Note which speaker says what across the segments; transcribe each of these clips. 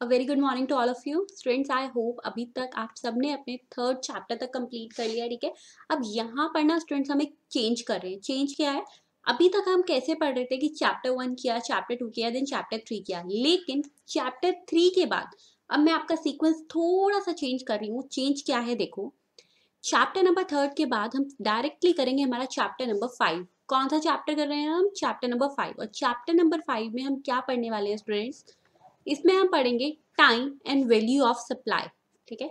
Speaker 1: A very good morning to all of you students. I hope अभी तक आप सबने अपने थर्ड चैप्टर तक कंप्लीट कर लिया, ठीक है। अब यहाँ पर ना स्टूडेंट्स हम एक चेंज कर रहे हैं। चेंज क्या है? अभी तक हम कैसे पढ़ रहे थे कि चैप्टर 1 किया, चैप्टर 2 किया, देन चैप्टर 3 किया, लेकिन चैप्टर 3 के बाद अब मैं आपका सीक्वेंस थोड़ा सा चेंज कर रही हूँ। चेंज क्या है देखो, चैप्टर नंबर 3 के बाद हम डायरेक्टली करेंगे हमारा चैप्टर नंबर 5। कौन सा चैप्टर कर रहे हैं हम? Chapter number 5। और चैप्टर नंबर 5 में हम क्या पढ़ने वाले हैं स्टूडेंट्स? इसमें हम पढ़ेंगे time and value of supply, ठीक है।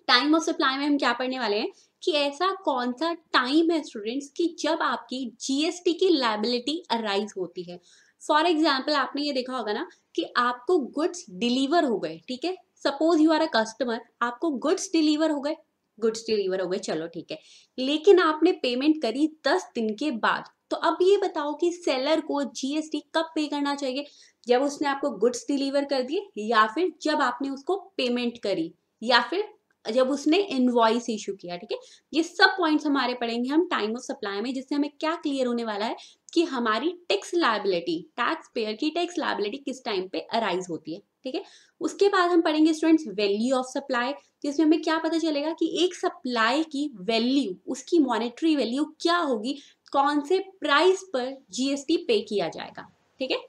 Speaker 1: टाइम ऑफ सप्लाई में हम क्या पढ़ने वाले हैं कि ऐसा कौन सा टाइम है स्टूडेंट्स कि जब आपकी जीएसटी की लायबिलिटी अराइज होती है। फॉर एग्जाम्पल आपने ये देखा होगा ना कि आपको गुड्स डिलीवर हो गए, ठीक है। Suppose you are a customer, आपको गुड्स डिलीवर हो गए, चलो ठीक है, लेकिन आपने पेमेंट करी 10 दिन के बाद। तो अब ये बताओ कि सेलर को जीएसटी कब पे करना चाहिए? जब उसने आपको गुड्स डिलीवर कर दिए, या फिर जब आपने उसको पेमेंट करी, या फिर जब उसने इनवॉइस इशू किया, ठीक है। ये सब पॉइंट्स हमारे पढ़ेंगे हम टाइम ऑफ सप्लाई में, जिससे हमें क्या क्लियर होने वाला है कि हमारी टैक्स लायबिलिटी, टैक्स पेयर की टैक्स लायबिलिटी किस टाइम पे अराइज होती है, ठीक है। उसके बाद हम पढ़ेंगे स्टूडेंट्स वैल्यू ऑफ सप्लाई, जिसमें हमें क्या पता चलेगा कि एक सप्लाई की वैल्यू, उसकी मॉनेटरी वैल्यू क्या होगी, कौन से प्राइस पर जीएसटी पे किया जाएगा, ठीक है।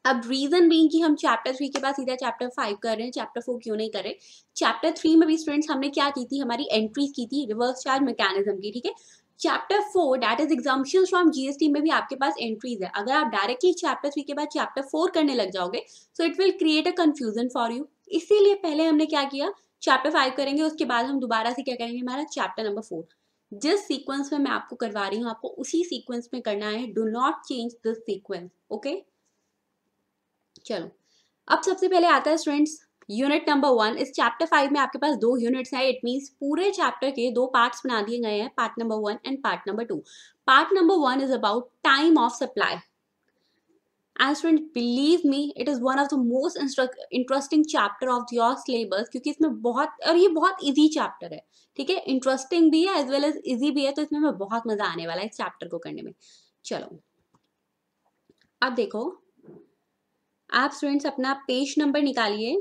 Speaker 1: अब रीजन बीइंग कि हम चैप्टर 3 के बाद सीधा चैप्टर 5 कर रहे हैं, चैप्टर 4 क्यों नहीं कर रहे? चैप्टर 3 में भी स्टूडेंट्स हमने क्या की थी, हमारी एंट्रीज की थी रिवर्स चार्ज मैकेनिज्म की, ठीक है। Chapter 4 that is exemption from GST में भी आपके पास एंट्रीज है। अगर आप डायरेक्टली चैप्टर 3 के बाद चैप्टर 4 करने लग जाओगे so it will create a confusion for you. इसीलिए पहले हमने क्या किया, चैप्टर 5 करेंगे, उसके बाद हम दोबारा से क्या करेंगे, हमारा चैप्टर नंबर 4। जिस सीक्वेंस में मैं आपको करवा रही हूँ आपको उसी सीक्वेंस में करना है। Do not change this sequence, okay. चलो, अब सबसे पहले आता है स्टूडेंट्स यूनिट नंबर 1। इस चैप्टर 5 में आपके पास 2 यूनिट्स हैं। इट मींस पूरे चैप्टर के 2 पार्ट्स बना दिए गए हैं, part number 1 and part number 2। Part number 1 is about time of supply and student believe me it is one of the most interesting chapter of your syllabus, क्योंकि इसमें बहुत, और ये बहुत इजी चैप्टर है, ठीक है। इंटरेस्टिंग भी है एज वेल एज इजी भी है, तो इसमें बहुत मजा आने वाला है इस चैप्टर को करने में। चलो, अब देखो, आप स्टूडेंट्स अपना पेज नंबर निकालिए,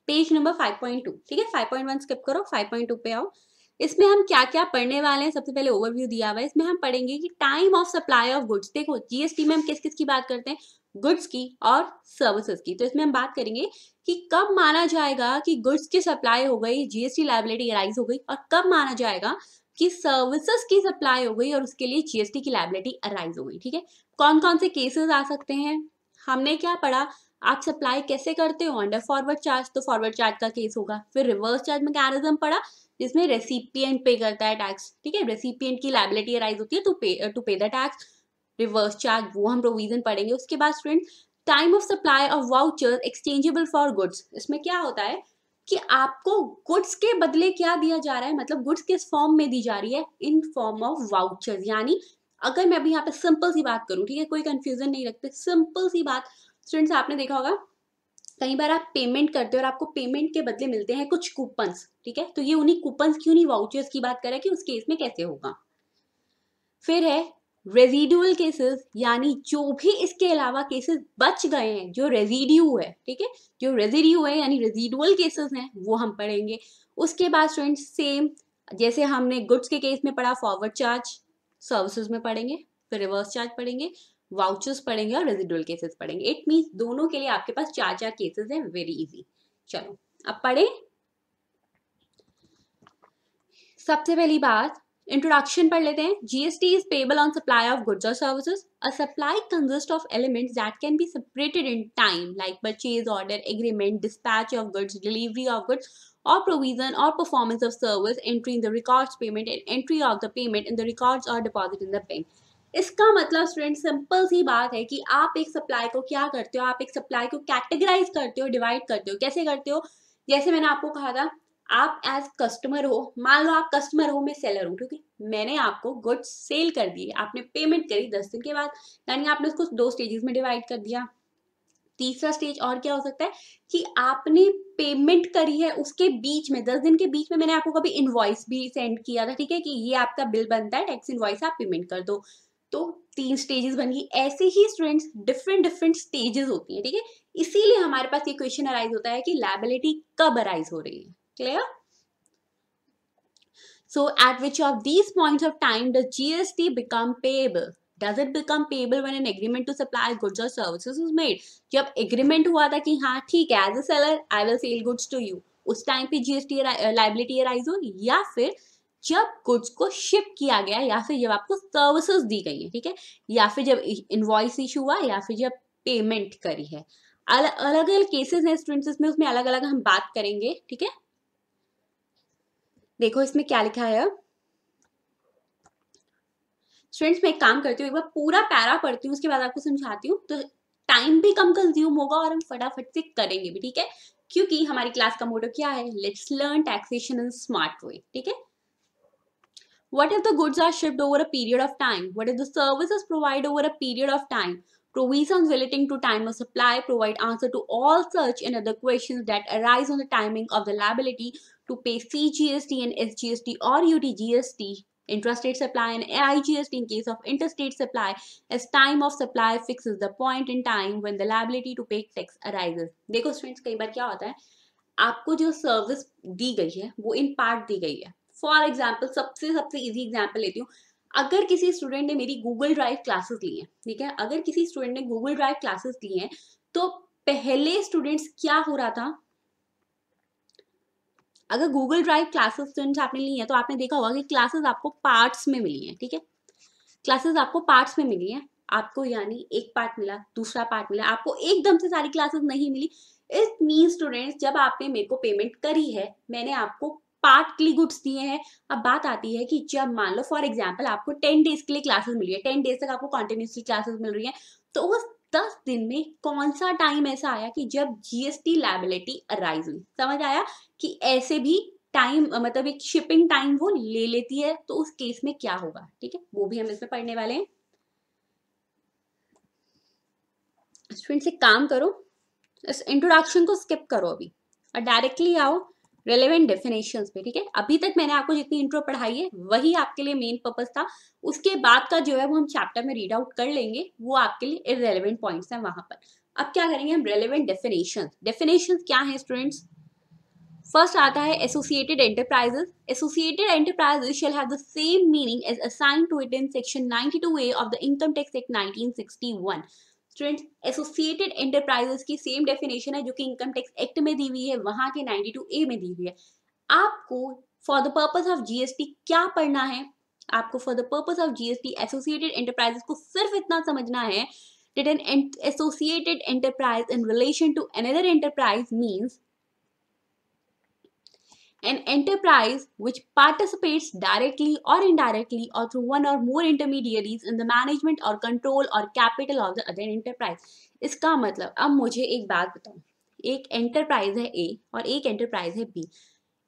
Speaker 1: पेज नंबर 5.2, ठीक है। 5.1 स्किप करो, 5.2 पे आओ। इसमें हम क्या क्या पढ़ने वाले हैं, सबसे पहले ओवरव्यू दिया हुआ है। इसमें हम पढ़ेंगे कि time of supply of goods. देखो, जीएसटी में हम किस किस की बात करते हैं, गुड्स की और सर्विसेज की। तो इसमें हम बात करेंगे कि कब माना जाएगा कि गुड्स की सप्लाई हो गई, जीएसटी लायबिलिटी अराइज हो गई, और कब माना जाएगा कि सर्विसेज की सप्लाई हो गई और उसके लिए जीएसटी की लायबिलिटी अराइज हो गई, ठीक है। कौन कौन से केसेस आ सकते हैं, हमने क्या पढ़ा, आप सप्लाई कैसे करते हो अंडर फॉरवर्ड चार्ज, तो फॉरवर्ड चार्ज का केस होगा। फिर रिवर्स चार्ज मैकेनिज्म पढ़ा, जिसमें रेसिपिएंट पे करता है टैक्स, ठीक है। रेसिपिएंट की लायबिलिटी अराइज होती है टू पे द टैक्स, रिवर्स चार्ज, वो हम प्रोविजन पढ़ेंगे। उसके बाद student time of supply of vouchers exchangeable for goods. इसमें क्या होता है कि आपको गुड्स के बदले क्या दिया जा रहा है, मतलब गुड्स किस फॉर्म में दी जा रही है, इन फॉर्म ऑफ वाउचर्स। यानी अगर मैं अभी यहाँ पे सिंपल सी बात करूँ, ठीक है, कोई कंफ्यूजन नहीं रखते, सिंपल सी बात स्टूडेंट्स, आपने देखा होगा कई बार आप पेमेंट करते हो और आपको पेमेंट के बदले मिलते हैं कुछ कूपन्स, ठीक है। तो ये उन्हीं कूपन्स की, उन्हीं वाउचर्स की बात करें कि उस केस में कैसे होगा। फिर है रेजिडुअल केसेस, यानी जो भी इसके अलावा केसेस बच गए हैं, जो रेजिड्यू है, ठीक है, जो रेजिड्यू है यानी रेजिडुअल केसेस हैं, वो हम पढ़ेंगे। उसके बाद स्टूडेंट्स सेम जैसे हमने गुड्स के केस में पढ़ा, फॉरवर्ड चार्ज सर्विसेज में पढ़ेंगे, फिर रिवर्स चार्ज पढ़ेंगे, वाउचर्स पढ़ेंगे और रेजिडुअल केसेस पढ़ेंगे। इट मींस दोनों के लिए आपके पास 4 केसेस हैं, वेरी इजी। चलो, अब पढ़े। सबसे पहली बात, इंट्रोडक्शन पढ़ लेते हैं। GST is payable on supply of goods और services. A supply consist of elements that can be separated in time, like purchase order, agreement, dispatch of goods, delivery of goods, or provision or performance of service, entry in the records payment and entry of the payment in the records or deposit in the bank। इसका मतलब student simple सी बात है कि आप एक supply को क्या करते हो, आप एक सप्लाई को कैटेगराइज करते हो, डिवाइड करते हो। कैसे करते हो? जैसे मैंने आपको कहा था, आप एज कस्टमर हो, मान लो आप कस्टमर हो, मैं सेलर हूँ, ठीक है। मैंने आपको गुड्स सेल कर दिए, आपने पेमेंट करी 10 दिन के बाद, यानी आपने उसको 2 स्टेजेस में डिवाइड कर दिया। तीसरा स्टेज और क्या हो सकता है कि आपने पेमेंट करी है, उसके बीच में 10 दिन के बीच में मैंने आपको कभी इनवॉइस भी सेंड किया था, ठीक है, कि ये आपका बिल बनता है, टैक्स इनवॉइस, आप पेमेंट कर दो। तो 3 स्टेजेस बन गई। ऐसे ही स्टूडेंट्स डिफरेंट डिफरेंट स्टेजेस होती है, ठीक है। इसीलिए हमारे पास ये क्वेश्चन अराइज होता है कि लायबिलिटी कब अराइज हो रही है। Clear? So at which of these points of time does GST become payable? Does it become payable when an agreement to supply goods or services is made? जब agreement हुआ था कि हाँ ठीक है, as a seller I will sell goods to you, उस time पे GST liability arise हो, या फिर जब गुड्स को शिप किया गया, या फिर जब आपको सर्विसेज दी गई है, ठीक है, या फिर जब इनवॉइस इशू हुआ, या फिर जब पेमेंट करी है। अलग अलग केसेस हैं स्टूडेंट्स इसमें, उसमें अलग अलग हम बात करेंगे, ठीक है। देखो इसमें क्या लिखा है। स्टूडेंट्स मैं एक काम करती हूँ, एक बार पूरा पैरा पढ़ती हूँ, उसके बाद आपको समझाती हूँ, तो टाइम भी कम कंज्यूम होगा और हम फटाफट से करेंगे भी, ठीक है। क्योंकि हमारी क्लास का मोटो क्या है, let's learn taxation in smart way, ठीक है। What if the goods are shipped over a period of time? What if the services provide over a period of time? Provisions relating to time of supply provide answer to all such and other questions that arise on the timing of the liability to pay CGST and SGST or UTGST, intrastate supply, and AIGST in case of interstate supply, as time of supply fixes the point in time when the liability to pay tax arises. देखो students, कई बार क्या होता है, आपको जो service दी गई है वो इन पार्ट दी गई है। फॉर एग्जाम्पल, सबसे सबसे इजी एग्जाम्पल लेती हूँ। अगर किसी स्टूडेंट ने मेरी गूगल ड्राइव क्लासेस ली हैं, ठीक है, अगर किसी स्टूडेंट ने गूगल ड्राइव क्लासेस ली हैं, तो पहले स्टूडेंट्स क्या हो रहा था, अगर गूगल ड्राइव क्लासेस स्टूडेंट्स आपने ली है तो आपने देखा होगा कि क्लासेस आपको पार्ट्स में मिली हैं, ठीक है। क्लासेस आपको पार्ट्स में मिली हैं, आपको यानी एक पार्ट मिला, दूसरा पार्ट मिला, आपको एकदम से सारी क्लासेस नहीं मिली। इट मीन स्टूडेंट्स, जब आपने मेरे को पेमेंट करी है, मैंने आपको पार्टली गुड्स दिए हैं। अब बात आती है कि जब मान लो फॉर एग्जांपल आपको 10 डेज के लिए क्लासेस मिल रही है, 10 डेज तक आपको कंटिन्यूसली क्लासेस मिल रही है, तो उस 10 दिन में कौन सा टाइम ऐसा आया कि जब जीएसटी लायबिलिटी अराइज हुई? समझ आया कि ऐसे भी टाइम, मतलब एक शिपिंग टाइम वो ले लेती है, तो उस केस में क्या होगा, ठीक है, वो भी हम इसमें पढ़ने वाले हैं। स्टूडेंट्स एक काम करो, इस इंट्रोडक्शन को स्किप करो अभी और डायरेक्टली आओ रेलेवेंट डेफिनेशंस पे, ठीक है। अभी तक मैंने आपको जितनी इंट्रो पढ़ाई है वही आपके लिए मेन पर्पस था, उसके बाद का जो है वो हम चैप्टर में रीड आउट कर लेंगे, वो आपके लिए इररेलेवेंट पॉइंट्स हैं वहां पर। अब क्या करेंगे हम, रेलेवेंट डेफिनेशंस। डेफिनेशंस क्या है स्टूडेंट्स? फर्स्ट आता है associated enterprises. Associated enterprises shall have the same meaning as assigned to it in section 92A of the income tax act 1961। Students, associated enterprises की सेम डेफिनेशन है जो कि income tax act में दी हुई है, वहां के 92A में दी हुई है। आपको for the purpose of GST क्या पढ़ना है? आपको for the purpose of GST associated enterprises को सिर्फ इतना समझना है that an associated enterprise in relation to another enterprise means an enterprise which participates directly or indirectly or through one or more intermediaries in the management or control or capital of the other enterprise। इसका मतलब, अब मुझे एक बात बताओ, एक enterprise है ए और एक एंटरप्राइज है बी।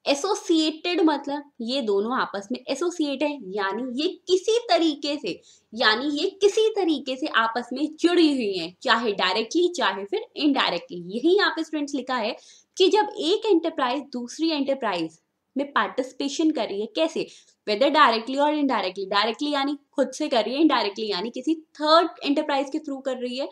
Speaker 1: एसोसिएटेड मतलब ये दोनों आपस में एसोसिएट है, यानी ये किसी तरीके से, यानी ये किसी तरीके से आपस में जुड़ी हुई हैं, चाहे डायरेक्टली चाहे फिर इनडायरेक्टली। यही यहाँ पे स्टूडेंट्स लिखा है कि जब एक एंटरप्राइज दूसरी एंटरप्राइज में पार्टिसिपेशन कर रही है, कैसे, वेदर डायरेक्टली और इनडायरेक्टली। डायरेक्टली यानी खुद से कर रही है, इनडायरेक्टली यानी किसी थर्ड एंटरप्राइज के थ्रू कर रही है,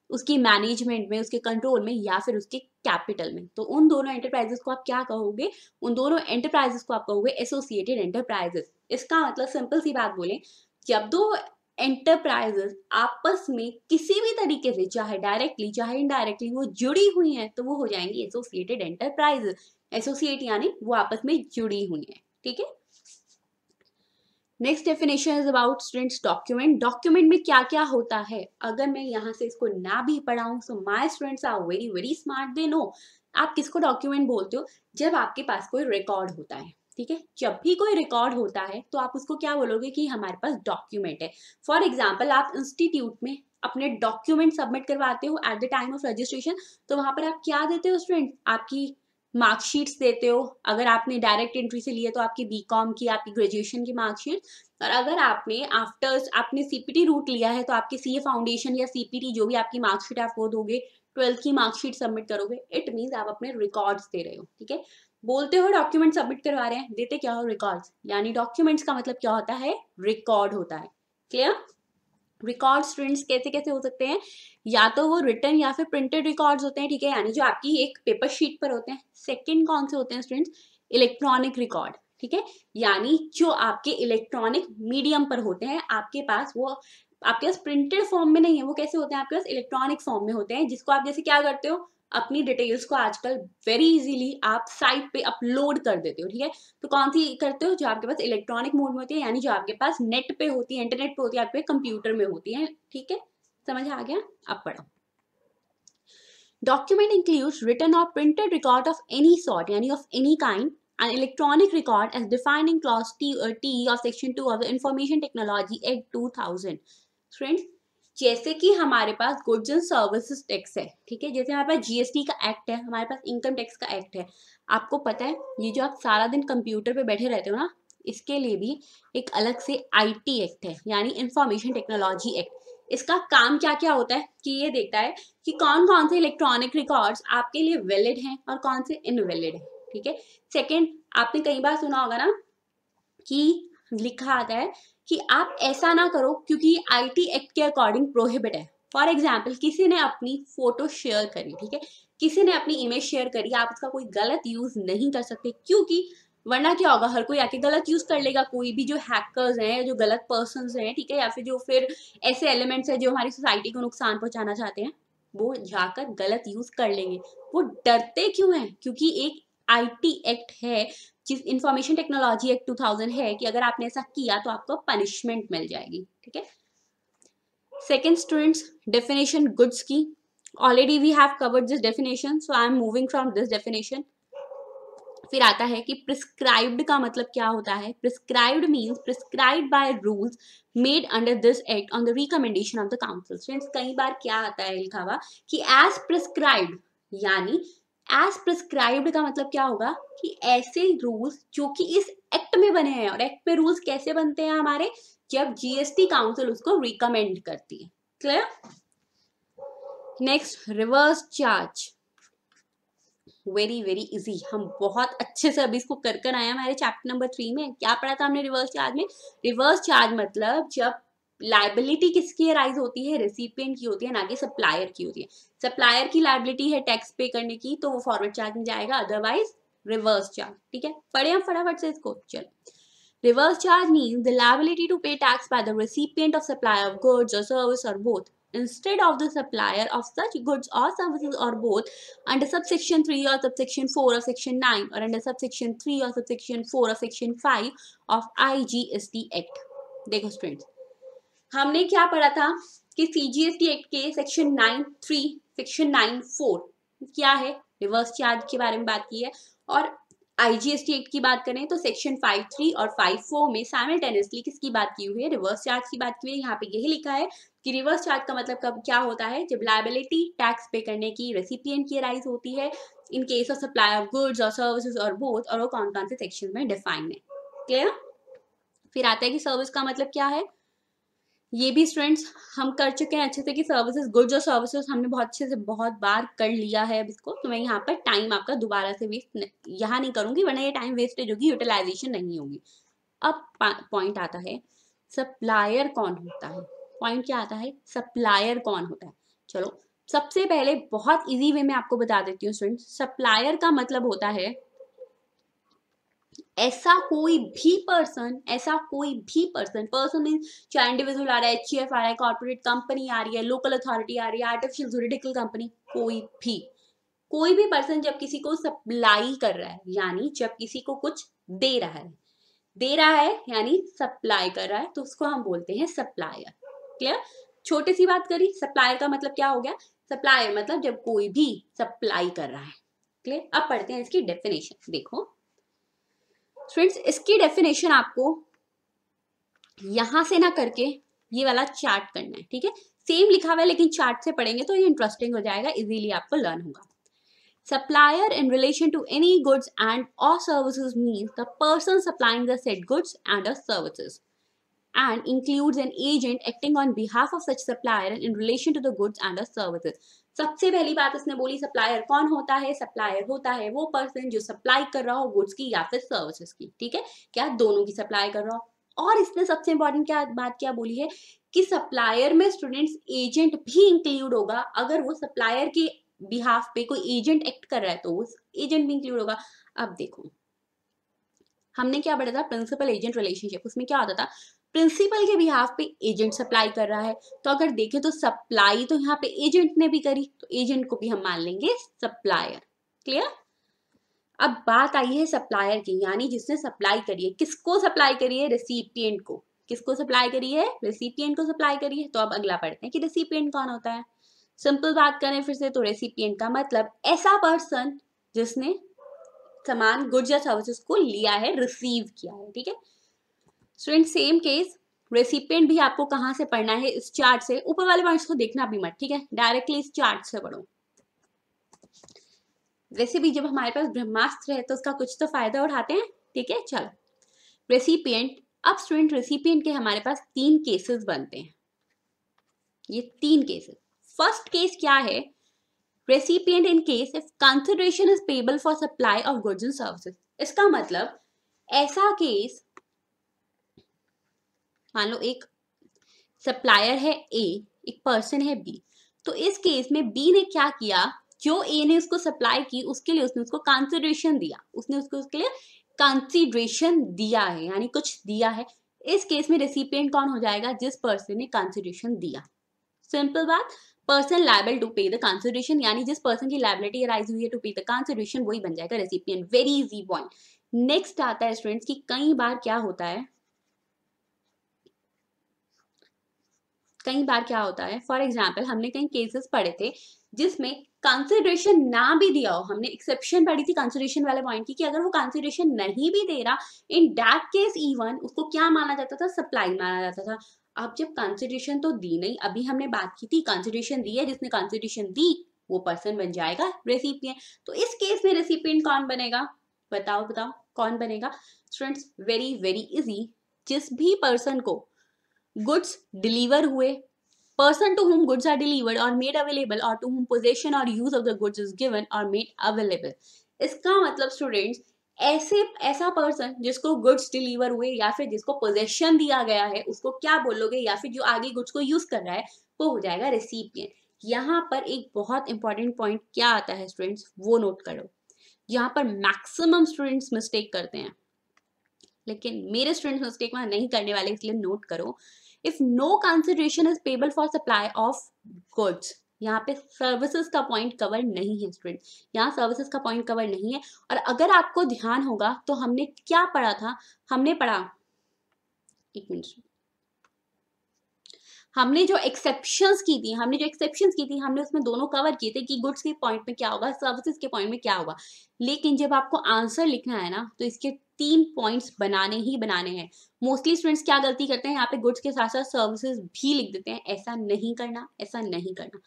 Speaker 1: उसकी मैनेजमेंट में, उसके कंट्रोल में या फिर उसके कैपिटल में। तो उन दोनों एंटरप्राइजेस को आप क्या कहोगे? उन दोनों एंटरप्राइजेस को आप कहोगे एसोसिएटेड एंटरप्राइजेस। इसका मतलब सिंपल सी बात बोले, जब दो एंटरप्राइजेस आपस में किसी भी तरीके से, चाहे डायरेक्टली चाहे इनडायरेक्टली, वो जुड़ी हुई हैं, तो वो हो जाएंगी एसोसिएटेड एंटरप्राइजेस। एसोसिएट यानी वो आपस में जुड़ी हुई हैं, ठीक है। Next definition is about students document. Document में क्या क्या होता है? अगर मैं यहाँ से इसको ना भी पढ़ाऊं, so my students are very very smart, they know. आप किसको डॉक्यूमेंट बोलते हो? जब आपके पास कोई रिकॉर्ड होता है, ठीक है, जब भी कोई रिकॉर्ड होता है तो आप उसको क्या बोलोगे कि हमारे पास डॉक्यूमेंट है। फॉर एग्जाम्पल, आप इंस्टीट्यूट में अपने डॉक्यूमेंट सबमिट करवाते हो at the time of registration, तो वहां पर आप क्या देते हो स्टूडेंट? आपकी मार्कशीट्स देते हो। अगर आपने डायरेक्ट एंट्री से लिए तो आपकी बीकॉम की, आपकी ग्रेजुएशन की मार्कशीट, और अगर आपने आपने सीपीटी रूट लिया है तो आपके सीए फाउंडेशन या सीपीटी जो भी आपकी मार्कशीट आप वो दोगे, 12th की मार्कशीट सबमिट करोगे। इट मीन्स आप अपने रिकॉर्ड्स दे रहे हो, ठीक है। बोलते हो डॉक्यूमेंट सबमिट करवा रहे हैं, देते क्या हो? रिकॉर्ड्स। यानी डॉक्यूमेंट्स का मतलब क्या होता है? रिकॉर्ड होता है। क्लियर? रिकॉर्ड स्टूडेंट्स कैसे कैसे हो सकते हैं, या तो वो रिटन या फिर प्रिंटेड रिकॉर्ड्स होते हैं, ठीक है, यानी जो आपकी एक पेपर शीट पर होते हैं। सेकंड कौन से होते हैं स्टूडेंट्स, इलेक्ट्रॉनिक रिकॉर्ड, ठीक है, यानी जो आपके इलेक्ट्रॉनिक मीडियम पर होते हैं आपके पास, वो आपके पास प्रिंटेड फॉर्म में नहीं है, वो कैसे होते हैं आपके पास इलेक्ट्रॉनिक फॉर्म में होते हैं, जिसको आप जैसे क्या करते हो, अपनी डिटेल्स को आजकल वेरी इजीली आप साइट पे अपलोड कर देते हो, ठीक है। तो कौन सी करते हो, जो आपके पास इलेक्ट्रॉनिक मोड में होती है, यानी जो आपके पास नेट पे होती है, इंटरनेट पे होती है, आपके कंप्यूटर में होती है, ठीक है, समझ आ गया। अब पढ़ो। डॉक्यूमेंट इंक्लूड्स रिटन और printed record of any sort, यानी of any kind, an electronic record as defined in clause T of section 2 of the Information Technology Act 2000। Friends, जैसे कि हमारे पास गुड्स एंड सर्विसेज टैक्स है, ठीक है, जैसे हमारे पास जीएसटी का एक्ट है, हमारे पास इनकम टैक्स का एक्ट है, आपको पता है ये जो आप सारा दिन कंप्यूटर पे बैठे रहते हो ना, इसके लिए भी एक अलग से आईटी एक्ट है, यानी इंफॉर्मेशन टेक्नोलॉजी एक्ट। इसका काम क्या क्या होता है कि ये देखता है कि कौन कौन से इलेक्ट्रॉनिक रिकॉर्ड्स आपके लिए वैलिड हैं और कौन से इनवैलिड है, ठीक है। सेकेंड, आपने कई बार सुना होगा ना कि लिखा आता है कि आप ऐसा ना करो क्योंकि आईटी एक्ट के अकॉर्डिंग प्रोहिबिट है। फॉर एग्जाम्पल, किसी ने अपनी फोटो शेयर करी, ठीक है, किसी ने अपनी इमेज शेयर करी, आप उसका कोई गलत यूज नहीं कर सकते, क्योंकि वरना क्या होगा, हर कोई आके गलत यूज कर लेगा, कोई भी जो हैकर्स हैं, जो गलत पर्सन हैं, ठीक है, या फिर जो फिर ऐसे एलिमेंट्स हैं जो हमारी सोसाइटी को नुकसान पहुंचाना चाहते हैं, वो जाकर गलत यूज कर लेंगे। वो डरते क्यों हैं, क्योंकि एक आईटी एक्ट है, जिस इंफॉर्मेशन टेक्नोलॉजी एक्ट 2000 है, कि अगर आपने ऐसा किया तो आपको पनिशमेंट मिल जाएगी, ठीक है। सेकेंड स्टूडेंट्स, डेफिनेशन गुड्स की, already we have covered this definition, so I am moving from this definition. फिर आता है कि प्रिस्क्राइब्ड का मतलब क्या होता है। Prescribed means prescribed by rules made under this act on the recommendation of the council. Friends, कई बार क्या आता है लिखा हुआ कि एज प्रिस्क्राइब्ड, यानी एज प्रिस्क्राइब्ड का मतलब क्या होगा कि ऐसे रूल्स जो कि इस एक्ट में बने हैं। और एक्ट में रूल्स कैसे बनते हैं हमारे, जब जीएसटी काउंसिल उसको रिकमेंड करती है। Clear. Next, reverse charge, very very easy, हम बहुत अच्छे से अभी इसको कर कर आए हैं हमारे चैप्टर नंबर 3 में। क्या पढ़ा था हमने रिवर्स चार्ज में, रिवर्स चार्ज मतलब जब लाइबिलिटी किसकी राइज होती है, रेसिपिएंट की होती है, ना कि सप्लायर की होती है। सप्लायर की लाइबिलिटी है टैक्स पे करने की, तो वो फॉरवर्ड चार्ज में जाएगा, अदरवाइज रिवर्स चार्ज, ठीक है। पढ़े हम फटाफट से इसको, चलो। Reverse charge means the liability to pay tax by the recipient of supply of goods or service or both, instead of the supplier of such goods or services or both, under subsection 3 or subsection 4 of section 9 or under subsection 3 or subsection 4 of section 5 of IGST Act। देखो students, हमने क्या पढ़ा था कि CGST act के section 9(3) section 9(4) क्या है, reverse charge के बारे में बात की है। और आईजीएसटी एक्ट की बात करें तो सेक्शन 5(3) और 5(4) में साइमल्टेनियसली किसकी बात की हुई है, रिवर्स चार्ज की बात की हुई है। यहाँ पे यही लिखा है कि रिवर्स चार्ज का मतलब कब क्या होता है, जब लायबिलिटी टैक्स पे करने की रेसिपिएंट की राइज होती है, इन case of supply of goods और सर्विसेज और बोथ, और वो कौन कौन से सेक्शन में डिफाइन है। क्लियर। फिर आता है कि सर्विस का मतलब क्या है, ये भी स्टूडेंट्स हम कर चुके हैं अच्छे से कि सर्विसेज, गुड्स और सर्विसेज हमने बहुत अच्छे से बहुत बार कर लिया है अब इसको, तो मैं यहाँ पर टाइम आपका दोबारा से वेस्ट यहाँ नहीं करूंगी, वरना ये टाइम वेस्टेज होगी, यूटिलाइजेशन नहीं होगी। अब पॉइंट आता है सप्लायर कौन होता है। पॉइंट क्या आता है, सप्लायर कौन होता है। चलो सबसे पहले बहुत इजी वे में आपको बता देती हूँ स्टूडेंट्स, सप्लायर का मतलब होता है ऐसा कोई भी पर्सन, पर्सन मीन्स चाहे इंडिविजुअल आ रहा है, एचईएफ आ रहा है, कॉर्पोरेट कंपनी आ रही है, लोकल अथॉरिटी आ रही है, आर्टिफिशियल जुरिडिकल कंपनी, कोई भी पर्सन जब किसी को सप्लाई कर रहा है, यानी जब किसी को कुछ दे रहा है यानी सप्लाई कर रहा है, तो उसको हम बोलते हैं सप्लायर। क्लियर। छोटी सी बात करी, सप्लायर का मतलब क्या हो गया, सप्लायर मतलब जब कोई भी सप्लाई कर रहा है। क्लियर। अब पढ़ते हैं इसकी डेफिनेशन। देखो फ्रेंड्स, इसकी डेफिनेशन आपको यहां से ना करके ये वाला चार्ट करना है, ठीक है। सेम लिखा हुआ है लेकिन चार्ट से पढ़ेंगे तो ये इंटरेस्टिंग हो जाएगा, इजीली आपको लर्न होगा। Supplier in relation to any goods and or services means the person supplying the said goods and or services, and includes an agent acting on behalf of such supplier in relation to the goods and or services। सबसे पहली बात इसने बोली, supplier कौन होता है, supplier होता है वो पर्सन जो सप्लाई कर रहा हो गुड्स की या फिर सर्विसेज की, ठीक है, क्या दोनों की सप्लाई कर रहा हो। और इसने सबसे इंपॉर्टेंट क्या बात क्या बोली है कि सप्लायर में स्टूडेंट्स एजेंट भी इंक्लूड होगा। अगर वो सप्लायर के बिहाफ पे कोई एजेंट एक्ट कर रहा है तो वो एजेंट भी इंक्लूड होगा। अब देखो हमने क्या पढ़ा था, प्रिंसिपल एजेंट रिलेशनशिप। उसमें क्या होता था, प्रिंसिपल के बिहाफ पे एजेंट सप्लाई कर रहा है, तो अगर देखें तो सप्लाई तो यहाँ पे एजेंट ने भी करी, तो एजेंट को भी हम मान लेंगे सप्लायर। क्लियर। अब बात आई है सप्लायर की, यानी जिसने सप्लाई करी है। किसको सप्लाई करी है, रेसिपिएंट को। किसको सप्लाई करी है, रेसिपिएंट को सप्लाई करी है। तो अब अगला पढ़ते हैं कि रेसिपिएंट कौन होता है। सिंपल बात करें फिर से, तो रेसिपिएंट का मतलब ऐसा पर्सन जिसने सामान, गुड्स या सर्विसेज को लिया है, रिसीव किया है। ठीक है स्टूडेंट, सेम केस रेसिपिएंट भी आपको कहां से पढ़ना है, इस चार्ट से। ऊपर वाले पॉइंट्स को देखना भी मत, ठीक है, डायरेक्टली इस चार्ट से पढ़ो। वैसे भी जब हमारे पास ब्रह्मास्त्र है तो उसका कुछ तो फायदा उठाते हैं। ठीक है चलो, रेसिपिएंट। अब स्टूडेंट रेसिपिएंट के हमारे पास 3 केसेस बनते हैं। ये 3 केसेस। फर्स्ट केस क्या है, recipient in case if consideration is payable for supply of goods and services. इसका मतलब ऐसा केस, मान लो एक सप्लायर है ए, एक पर्सन है बी, तो इस केस में बी ने क्या किया, जो ए ने उसको सप्लाई की उसके लिए उसने उसको कंसिडरेशन दिया, उसने उसको उसके लिए कंसिडरेशन दिया है, यानी कुछ दिया है। इस केस में रेसिपिएंट कौन हो जाएगा, जिस पर्सन ने कंसिडरेशन दिया। सिंपल बात, पर्सन लायबल टू पे द कंसिडरेशन, यानी जिस पर्सन की लायबिलिटी अराइज हुई है टू पे द कंसिडरेशन, वही बन जाएगा recipient. Very easy point. Next आता है स्टूडेंट्स कि कई बार क्या होता है, फॉर एग्जाम्पल हमने कई केसेस पढ़े थे जिसमें कंसिडरेशन ना भी दिया हो। हमने एक्सेप्शन पढ़ी थी कंसिडरेशन वाले पॉइंट की, कि अगर वो कंसिडरेशन नहीं भी दे रहा, इन दैट केस इवन उसको क्या माना जाता था, सप्लाई माना जाता था। अब जब कंसिडरेशन तो दी नहीं, अभी हमने बात की थी कंसिडरेशन दी है, जिसने कंसिडरेशन दी वो पर्सन बन जाएगा रेसिपिएंट। तो इस केस में रेसिपिएंट कौन बनेगा, बताओ बताओ कौन बनेगा स्टूडेंट्स। वेरी वेरी इजी, जिस भी पर्सन को गुड्स डिलीवर हुए, person to whom goods are delivered or made available or to whom possession or use of the goods is given or made available। इसका मतलब स्टूडेंट्स, ऐसा person जिसको goods deliver हुए या फिर जिसको पोजेशन दिया गया है उसको क्या बोलोगे, या फिर जो आगे गुड्स को यूज कर रहा है वो हो जाएगा रेसिपिएंट। यहाँ पर एक बहुत इंपॉर्टेंट पॉइंट क्या आता है स्टूडेंट्स, वो नोट करो। यहाँ पर मैक्सिमम स्टूडेंट्स मिस्टेक करते हैं, लेकिन मेरे स्टूडेंट्स मिस्टेक वहां नहीं करने वाले, इसलिए नोट करो। If no consideration is payable for supply of goods, यहाँ पे सर्विसेज का पॉइंट कवर नहीं है स्टूडेंट, यहाँ सर्विसेज का पॉइंट कवर नहीं है। और अगर आपको ध्यान होगा तो हमने क्या पढ़ा था, हमने पढ़ा, एक मिनट, हमने जो एक्सेप्शंस की थी, हमने उसमें दोनों कवर किए थे कि गुड्स के पॉइंट में क्या होगा, सर्विसेज के पॉइंट में क्या होगा। लेकिन जब आपको आंसर लिखना है ना, तो इसके 3 पॉइंट्स बनाने ही बनाने हैं। मोस्टली स्टूडेंट्स क्या गलती करते हैं, यहाँ पे गुड्स के साथ साथ सर्विसेज भी लिख देते हैं। ऐसा नहीं करना, ऐसा नहीं करना।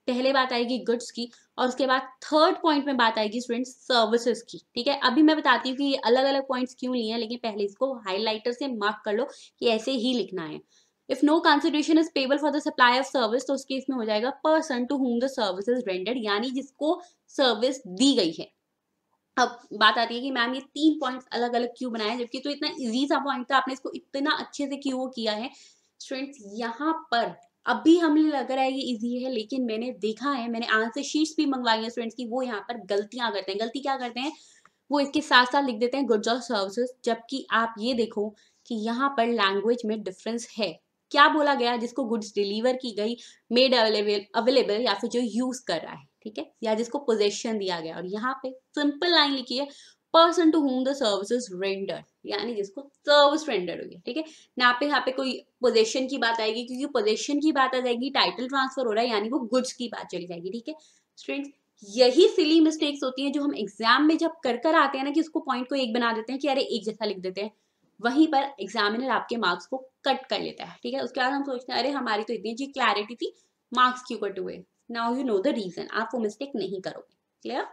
Speaker 1: पहले बात आएगी गुड्स की, और उसके बाद थर्ड पॉइंट में बात आएगी स्टूडेंट्स सर्विसेज की। ठीक है, अभी मैं बताती हूँ कि ये अलग अलग पॉइंट्स क्यों लिए हैं, लेकिन पहले इसको हाईलाइटर से मार्क कर लो कि ऐसे ही लिखना है। If no consideration is payable for the supply of service, तो उसके इसमें हो जाएगा person to whom the service is rendered, यानी जिसको सर्विस दी गई है। अब बात आती है कि मैम ये 3 पॉइंट्स अलग अलग क्यों बनाए, जबकि तो इतना इजी सा पॉइंट था, आपने इसको इतना अच्छे से क्यों किया है स्टूडेंट्स। यहाँ पर अभी हमें लग रहा है ये इजी है, लेकिन मैंने देखा है, मैंने आंसर शीट्स भी मंगवाई है स्टूडेंट्स की, वो यहाँ पर गलतियां करते हैं। गलती क्या करते हैं, वो इसके साथ साथ लिख देते हैं गुड्स और सर्विसेज, जबकि आप ये देखो कि यहाँ पर लैंग्वेज में डिफरेंस है। क्या बोला गया, जिसको गुड्स डिलीवर की गई, मेड अवेलेबल, या फिर जो यूज कर रहा है, ठीक है, या जिसको पोजेशन दिया गया। और यहाँ पे सिंपल लाइन लिखी है, person to whom the services render, यानी जिसको सर्विस रेंडर हुई है। ठीक है ना, पे यहाँ पे कोई पोजेशन की बात आएगी, क्योंकि पोजेशन की बात आ जाएगी, टाइटल ट्रांसफर हो रहा है, यानी वो गुड्स की बात चली जाएगी। ठीक है स्टूडेंट्स, यही सिली मिस्टेक्स होती हैं जो हम एग्जाम में जब कर आते हैं ना, कि उसको पॉइंट को एक बना देते हैं कि अरे एक जैसा लिख देते हैं, वहीं पर एग्जामिनर आपके मार्क्स को कट कर लेता है। ठीक है, उसके बाद हम सोचते हैं अरे हमारी तो इतनी अच्छी क्लैरिटी थी, मार्क्स क्यों कट हुए। Now you know the reason, आप वो मिस्टेक नहीं करोगे। क्लियर।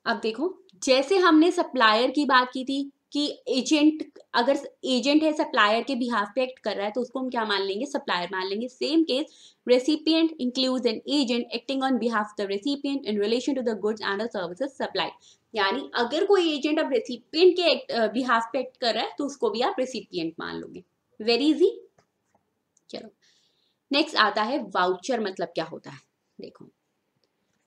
Speaker 1: अब देखो, जैसे हमने सप्लायर की बात की थी कि एजेंट, अगर एजेंट है सप्लायर के बिहाफ पे एक्ट कर रहा है तो उसको हम क्या मान लेंगे, सप्लायर मान लेंगे। Same case recipient includes an agent acting on behalf of the recipient in relation to the goods and the services supplied, यानी अगर कोई एजेंट अब रेसिपिएंट के बिहाफ पे एक्ट कर रहा है तो उसको भी आप रेसिपिएंट मान लोगे। Very easy. नेक्स्ट आता है वाउचर, मतलब क्या होता है। देखो,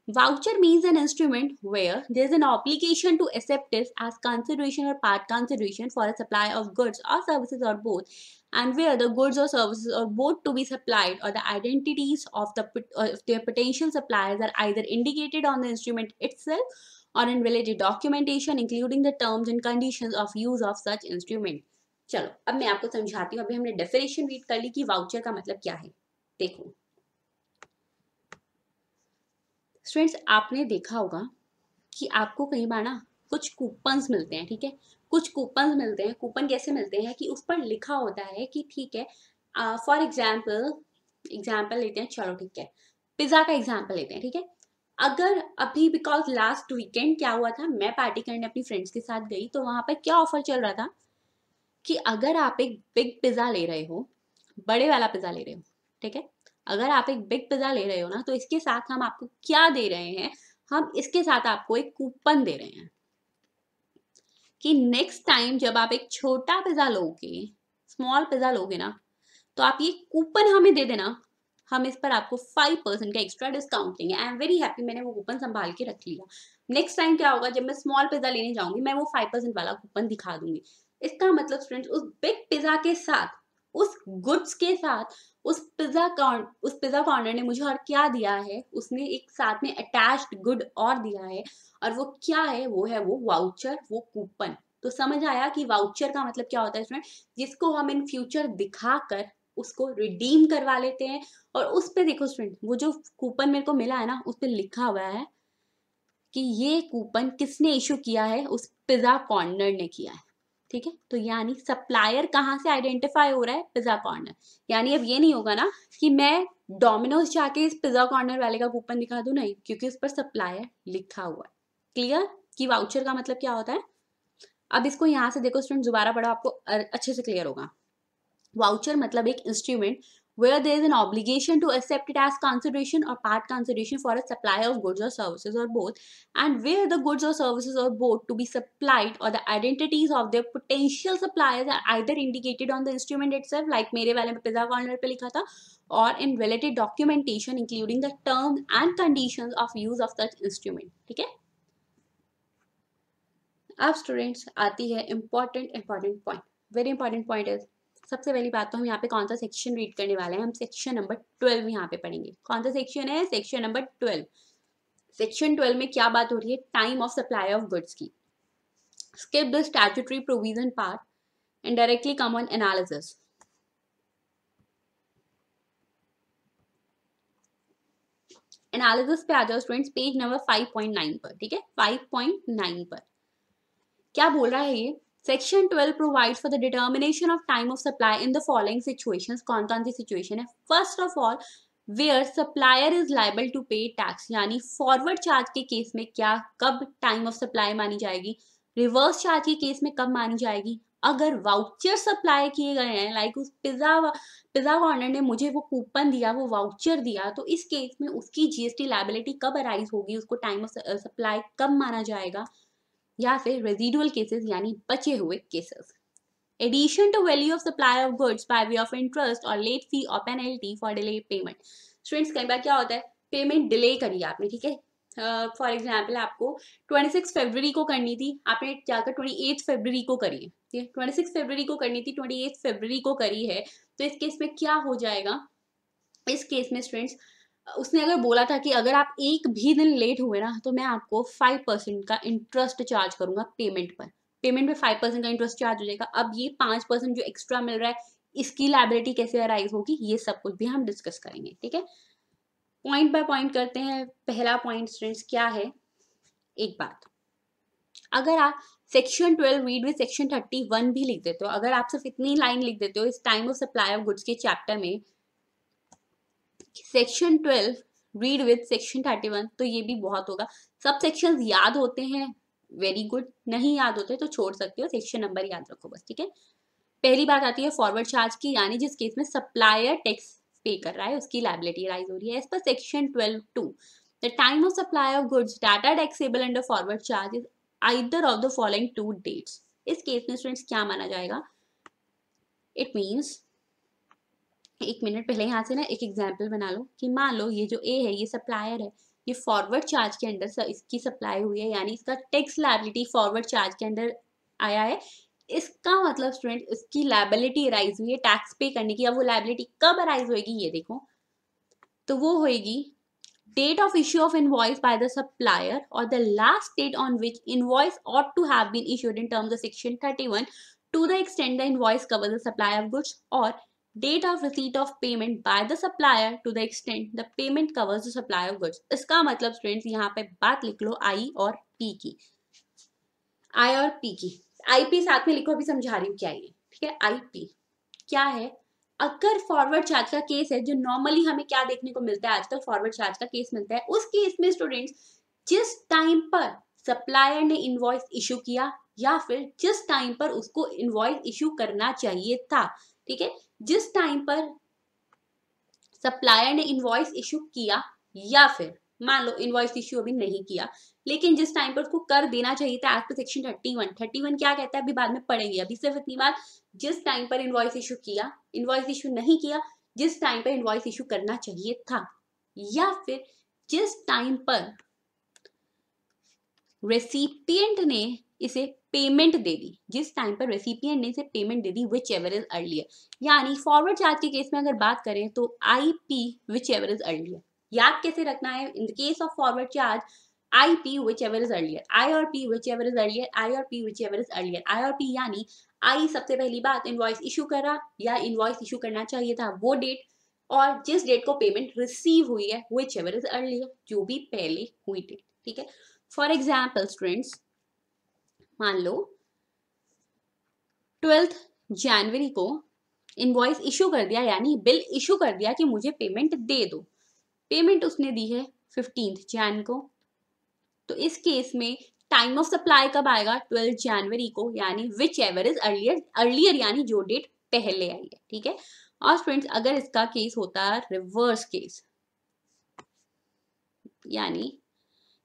Speaker 1: voucher means an instrument where there is an obligation to accept it as consideration or part consideration for a supply of goods or services or both, and where the goods or services or both to be supplied or the identities of their potential suppliers are either indicated on the instrument itself or in related documentation, including the terms and conditions of use of such instrument. चलो अब मैं आपको समझाती हूँ। अभी हमने definition read कर ली कि वाउचर का मतलब क्या है। देखो स्टूडेंट्स, आपने देखा होगा कि आपको कई बार ना कुछ कूपन्स मिलते हैं, ठीक है। कुछ कूपन्स मिलते हैं। कूपन कैसे मिलते हैं कि उस पर लिखा होता है कि ठीक है, फॉर एग्जाम्पल लेते हैं, चलो ठीक है, पिज्जा का एग्जाम्पल लेते हैं, ठीक है। अगर अभी बिकॉज लास्ट वीकेंड क्या हुआ था, मैं पार्टी करने अपनी फ्रेंड्स के साथ गई, तो वहां पर क्या ऑफर चल रहा था कि अगर आप एक बिग पिज्जा ले रहे हो, बड़े वाला पिज्जा ले रहे हो, ठीक है, अगर आप एक बिग पिज्जा ले रहे हो ना, तो इसके साथ हम आपको क्या दे रहे हैं, हम इसके साथ आपको एक कूपन दे रहे हैं कि नेक्स्ट टाइम जब आप एक छोटा पिज्जा लोगे, स्मॉल पिज्जा लोगे ना, तो आप ये कूपन हमें दे देना, हम इस पर आपको 5% का एक्स्ट्रा डिस्काउंट देंगे। आई एम वेरी हैप्पी, मैंने वो कूपन संभाल के रख लिया। नेक्स्ट टाइम क्या होगा, जब मैं स्मॉल पिज्जा लेने जाऊंगी, मैं वो 5% वाला कूपन दिखा दूंगी। इसका मतलब स्टूडेंट्स, उस बिग पिज्जा के साथ, उस गुड्स के साथ, उस पिज्जा कॉर्नर ने मुझे और क्या दिया है, उसने एक साथ में अटैच्ड गुड और दिया है, और वो क्या है, वो है वो वाउचर, वो कूपन। तो समझ आया कि वाउचर का मतलब क्या होता है स्टूडेंट, जिसको हम इन फ्यूचर दिखाकर उसको रिडीम करवा लेते हैं। और उस पे देखो स्टूडेंट, वो जो कूपन मेरे को मिला है ना, उस पे लिखा हुआ है कि ये कूपन किसने इशू किया है, उस पिज्जा कॉर्नर ने किया है, ठीक है। तो यानी सप्लायर कहाँ से आइडेंटिफाई हो रहा है, पिज्जा कॉर्नर। यानी अब ये नहीं होगा ना कि मैं डोमिनोज जाके इस पिज्जा कॉर्नर वाले का कूपन दिखा दूं, नहीं, क्योंकि उस पर सप्लायर लिखा हुआ है। क्लियर कि वाउचर का मतलब क्या होता है। अब इसको यहाँ से देखो स्टूडेंट, दोबारा पढ़ो, आपको अच्छे से क्लियर होगा। वाउचर मतलब एक instrument where there is an obligation to accept it as consideration or part consideration for a supply of goods or services or both, and where the goods or services or both to be supplied or the identities of their potential suppliers are either indicated on the instrument itself, like मेरे वाले में pizza corner पे लिखा था, or in related documentation including the terms and conditions of use of such instrument, ठीक है। अब students आती है important point, very important point is, सबसे पहली बात तो हम यहाँ पे कौन सा सेक्शन रीड करने वाले हैं, हम सेक्शन नंबर 12 यहाँ पे पढ़ेंगे। कौन सा सेक्शन है, सेक्शन नंबर 12। सेक्शन 12 में क्या बात हो रही है, time of supply of goods की। Skip the statutory provision part and directly come on analysis. Analysis पे आ जाओ स्टूडेंट्स, पेज नंबर 5.9 पर, ठीक है, 5.9 पर क्या बोल रहा है ये। Section 12 provides for the determination of time of supply in the following situations. कौन कौन सी सिचुएशन है, first of all where supplier is liable to pay tax, यानी फॉरवर्ड चार्ज के केस में क्या, कब टाइम ऑफ सप्लाई मानी जाएगी, रिवर्स चार्ज के केस में कब मानी जाएगी, अगर वाउचर सप्लाई किए गए हैं, लाइक उस पिज्जा कॉर्नर ने मुझे वो कूपन दिया, वो वाउचर दिया, तो इस केस में उसकी जीएसटी लायबिलिटी कब अराइज होगी, उसको टाइम ऑफ सप्लाई कब माना जाएगा, या फिर रेजिडुअल केसेस यानी बचे हुए cases. Addition to value of supply of goods by way of interest और लेट फी और penalty for delay payment. Students कई बार क्या होता है, पेमेंट डिले करी आपने, ठीक है, फॉर एग्जाम्पल आपको 26 फरवरी को करनी थी, आपने जाकर 28 फरवरी को करी है, 26 फरवरी को करनी थी, 28 फरवरी को करी है, तो इस केस में क्या हो जाएगा, इस केस में स्टूडेंट्स उसने अगर बोला था कि अगर आप एक भी दिन लेट हुए ना, तो मैं आपको 5% का इंटरेस्ट चार्ज करूंगा पेमेंट पर, पेमेंट पे 5% का इंटरेस्ट चार्ज हो जाएगा। अब ये 5% जो एक्स्ट्रा मिल रहा है, इसकी लायबिलिटी कैसे अराइज होगी, ये सब कुछ भी हम डिस्कस करेंगे, ठीक है। पॉइंट बाय पॉइंट करते हैं। पहला पॉइंट स्टूडेंट्स क्या है, एक बात, अगर आप सेक्शन 12 रीड विद सेक्शन 31 भी लिख देते हो, अगर आप सिर्फ इतनी लाइन लिख देते हो इस time of supply of goods के चैप्टर में, सेक्शन 12 रीड विद सेक्शन 31, तो ये भी बहुत होगा। सब सेक्शंस याद होते हैं, वेरी गुड, नहीं याद होते तो छोड़ सकते हो, सेक्शन नंबर याद रखो बस, ठीक है। पहली बात आती है फॉरवर्ड चार्ज की, यानी जिस केस में सप्लायर टैक्स पे कर रहा है, उसकी लायबिलिटी राइज हो रही है। As per section 12(2) the time of supply of goods that are taxable under forward charge is either of the following 2 dates. इस केस में स्टूडेंट्स क्या माना जाएगा, इट मीन्स एक मिनट पहले यहाँ से ना एक एग्जाम्पल बना लो कि मान लो ये जो ए है ये सप्लायर है, ये फॉरवर्ड चार्ज के अंडर इसकी सप्लाई हुई है, यानी इसका टैक्स लायबिलिटी फॉरवर्ड चार्ज के अंदर आया है। इसका मतलब स्टूडेंट इसकी लायबिलिटी अराइज हुई है टैक्स पे करने की। अब वो लायबिलिटी कब अराइज होगी ये देखो, तो वो होएगी date of issue of invoice by the supplier or the last date on which invoice ought to have been issued in terms of section 31 to the extent the invoice covers the supply of goods, or date of receipt of payment by the supplier to the extent the payment covers the supply of goods। इसका मतलब students यहाँ पे बात लिख लो आई और P की, आई और P की। आई पी साथ में लिखो, अभी समझा रही हूँ क्या ये, ठीक है। आई पी क्या है, अगर फॉरवर्ड चार्ज का केस है, जो नॉर्मली हमें क्या देखने को मिलता है आजकल, फॉरवर्ड चार्ज का केस मिलता है, उस केस में स्टूडेंट्स जिस टाइम पर सप्लायर ने इनवॉइस इशू किया या फिर जिस टाइम पर उसको इनवॉइस इशू करना चाहिए था, ठीक है, जिस टाइम पर सप्लायर ने इनवॉइस इशू किया या फिर मान लो इनवॉइस इशू अभी नहीं किया, लेकिन जिस टाइम पर उसको कर देना चाहिए था एज पर सेक्शन 31 क्या कहता है अभी बाद में पढ़ेंगे, अभी सिर्फ इतनी बात, जिस टाइम पर इनवॉइस इशू किया, इनवॉइस इशू नहीं किया, जिस टाइम पर इनवॉइस इशू करना चाहिए था, या फिर जिस टाइम पर रेसिपिएंट ने इसे पेमेंट दे दी, जिस टाइम पर रेसिपिएंट ने इसे पेमेंट दे दी, विच एवर इज अर्लियर। यानी फॉरवर्ड चार्ज के केस में अगर बात करें तो I P whichever is earlier. याद कैसे रखना है, in the case of forward charge I P whichever is earlier, I और P whichever is earlier, I और P whichever is earlier. I और P यानी आई सबसे पहली बात इनवॉइस इशू करा या इनवॉइस इशू करना चाहिए था वो डेट, और जिस डेट को पेमेंट रिसीव हुई है विच एवर इज अर्लियर, जो भी पहले हुई डेट, ठीक है। फॉर एग्जाम्पल स्टूडेंट्स, मान लो 12 जनवरी को इनवॉइस इशू कर दिया, यानी बिल इशू कर दिया कि मुझे पेमेंट दे दो, पेमेंट उसने दी है 15 जैन को, तो इस केस में टाइम ऑफ सप्लाई कब आएगा, 12 जनवरी को, यानी which ever is earlier, earlier यानी जो डेट पहले आई है, ठीक है। और फ्रेंड्स अगर इसका केस होता है रिवर्स केस, यानी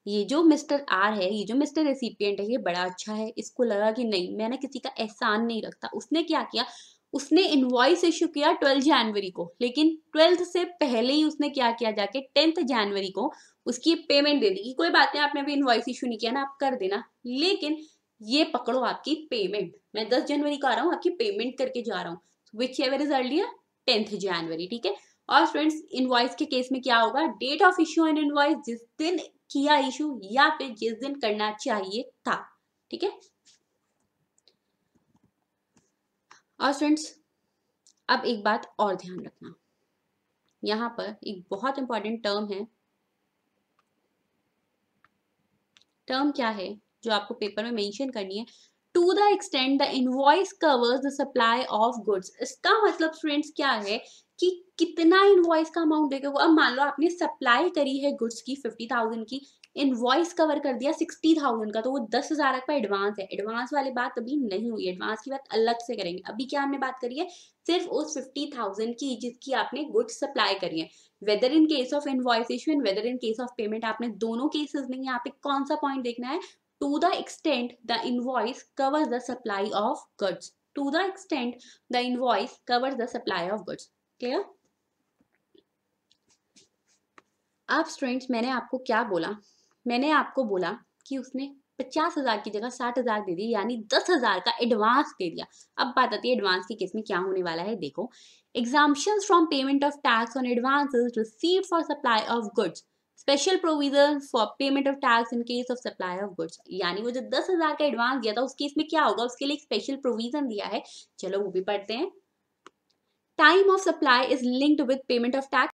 Speaker 1: ये जो मिस्टर आर है, ये जो मिस्टर रेसिपिएंट है, ये बड़ा अच्छा है, इसको लगा कि नहीं मैं ना किसी का एहसान नहीं रखता, उसने क्या किया, उसने इनवॉइस इशू किया 12 जनवरी को, लेकिन 12th से पहले ही उसने क्या किया, जाके 10th जनवरी को उसकी पेमेंट दे दी कि कोई बात नहीं आपने अभी इनवॉइस इशू नहीं किया ना, आप कर देना, लेकिन ये पकड़ो आपकी पेमेंट, मैं 10 जनवरी को आ रहा हूँ आपकी पेमेंट करके जा रहा हूँ, which ever is earlier 10th जनवरी, ठीक है। और स्टूडेंट्स इनवॉइस के केस में क्या होगा, date of issue and invoice, जिस दिन किया इशू या फिर जिस दिन करना चाहिए था, ठीक है। और स्टूडेंट्स अब एक बात और ध्यान रखना, यहां पर एक बहुत इंपॉर्टेंट टर्म है, टर्म क्या है जो आपको पेपर में मेंशन करनी है, to the extent the invoice covers the supply of goods. इसका मतलब स्टूडेंट्स क्या है कि कितना इनवॉइस का अमाउंट देगा वो। अब मान लो आपने सप्लाई करी है गुड्स की 50,000 की, इनवॉइस कवर कर दिया 60,000 का, तो वो 10,000 का एडवांस है, एडवांस वाली बात अभी नहीं हुई, एडवांस की बात अलग से करेंगे। अभी क्या हमने बात करी है, सिर्फ उस 50,000 की जिसकी आपने गुड्स सप्लाई करी है, whether in case of invoice issue and whether in case of payment, आपने दोनों केसेस में यहाँ पे कौन सा पॉइंट देखना है, to the extent the invoice covers the supply of goods, to the extent the invoice covers the supply of goods, clear। अब स्टूडेंट्स मैंने आपको क्या बोला, मैंने आपको बोला कि उसने 50,000 की जगह 60,000 दे दी, यानी 10,000 का एडवांस दे दिया। अब बात आती है एडवांस के केस में क्या होने वाला है, देखो, exemptions from payment of tax on advances received for supply of goods, special provision for payment of tax in case of supply of goods, यानी वो जो 10,000 का एडवांस दिया था उस केस में क्या होगा, उसके लिए एक स्पेशल प्रोविजन दिया है, चलो वो भी पढ़ते हैं। Time of supply is linked with payment of tax,